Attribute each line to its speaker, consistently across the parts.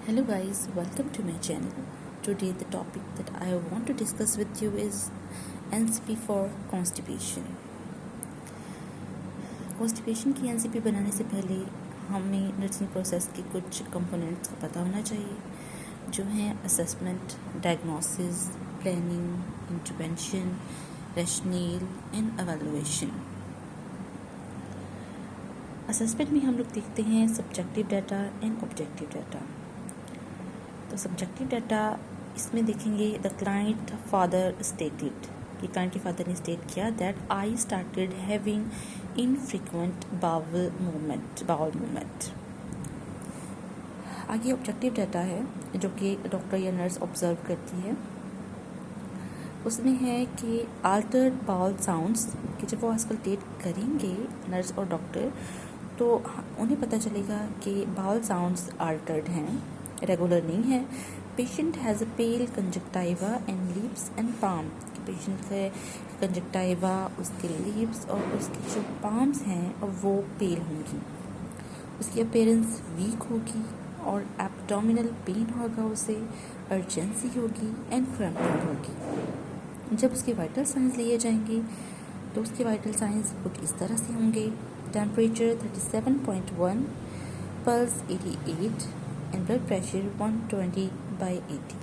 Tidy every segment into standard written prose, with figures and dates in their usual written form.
Speaker 1: Hello guys, welcome to my channel. Today the topic that I want to discuss with you is NCP for constipation. Constipation की NCP बनाने से पहले हमें nursing process के कुछ components का पता होना चाहिए, जो हैं assessment, diagnosis, planning, intervention, rational and evaluation. Assessment में हम लोग देखते हैं subjective data and objective data. तो सब्जेक्टिव डाटा इसमें देखेंगे द क्लाइंट फादर स्टेटेड कि क्लाइंट के फादर ने स्टेट किया that I started having infrequent bowel movement. आगे ऑब्जेक्टिव डाटा है जो कि डॉक्टर या नर्स ऑब्जर्व करती है। उसमें है कि अल्टर्ड बाउल साउंड्स कि जब वो आस्कल्टेट करेंगे नर्स और डॉक्टर तो उन्हें पता चलेगा कि बाउल साउंड्स अल्टर्ड हैं, रेगुलर नहीं है। Patient has a pale conjunctiva and lips and palm. Patient के कंजक्टाइवा, उसके लिप्स और उसके जो पाम्स हैं वो पेल होंगी। उसकी अपीयरेंस वीक होगी और एब्डोमिनल पेन होगा, उसे अर्जेंसी होगी एंड क्रैम्पिंग होगी। जब उसके वाइटल साइंस लिए जाएंगे तो उसके वाइटल साइंस कुछ इस तरह से होंगे: temperature 37.1, pulse 88 and blood pressure 120/80।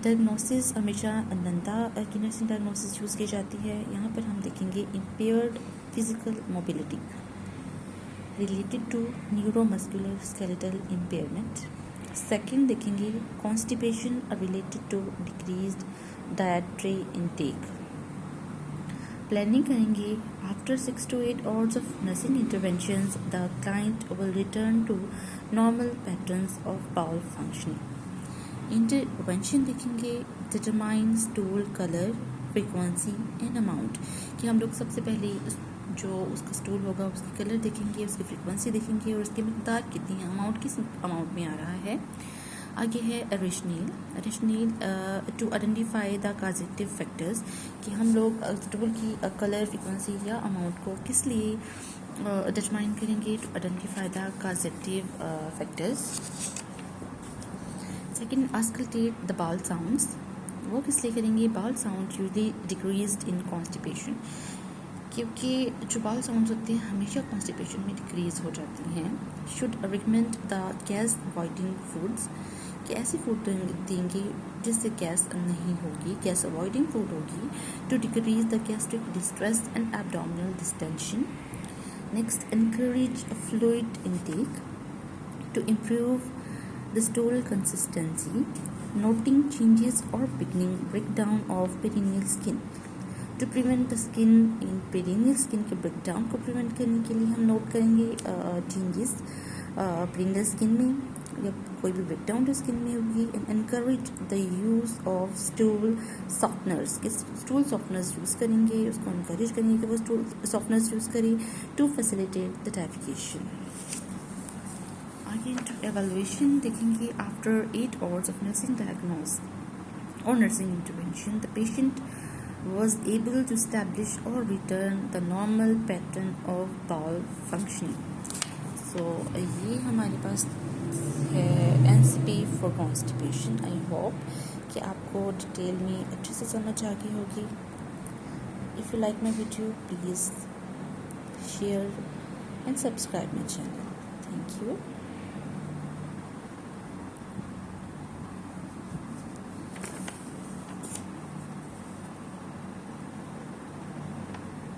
Speaker 1: Diagnosis हमेशा नंदा की नर्सिंग डायग्नोसिस यूज़ की जाती है। यहाँ पर हम देखेंगे impaired physical mobility related to neuromuscular skeletal impairment. Second देखेंगे constipation related to decreased dietary intake. Planning करेंगे after 6 to 8 hours of nursing interventions the client will return to normal patterns of bowel functioning. Intervention देखेंगे determine stool colour, frequency and amount कि हम लोग सबसे पहले जो उसका स्टूल होगा उसकी कलर देखेंगे, उसकी फ्रीक्वेंसी देखेंगे और उसकी मकदार कितनी है, अमाउंट किस अमाउंट में आ रहा है। आगे है rational to identify the causative factors कि हम लोग स्टूल की कलर, फ्रीक्वेंसी या अमाउंट को किस लिए डिटरमाइन करेंगे, to identify the causative factors. Second auscultate the bowel sounds, वो किस लिए करेंगे, bowel sound usually decreased in constipation क्योंकि जो बाउल साउंड्स होते हैं हमेशा कॉन्स्टिपेशन में डिक्रीज हो जाती हैं। Should recommend the gas avoiding foods कि ऐसे फूड देंगे जिससे गैस नहीं होगी, गैस अवॉइडिंग फूड होगी to decrease the gastric distress and abdominal distension. Next encourage fluid intake to improve the stool consistency, noting changes और beginning breakdown of perineal skin to prevent the skin in perineal skin के breakdown को prevent करने के लिए हम note करेंगे changes perennial skin में या कोई भी ब्रेकडाउन तो स्किन में होगी। And encourage the use of stool softeners कि स्टूल सॉफ्टनर्स यूज़ करेंगे, उसको इनकरेज करेंगे कि वो स्टूल सॉफ्टनर्स यूज़ करें टू फैसिलिटेट द डाइफिकेशन। आगे एवेलुएशन देखेंगे after 8 hours of nursing diagnosis or nursing intervention the patient was able to establish or return the normal pattern of bowel functioning. So ये हमारे पास है NCP for constipation. I hope कि आपको detail में अच्छे से समझ आ गई होगी। If you like my video, please share and subscribe my channel. Thank you.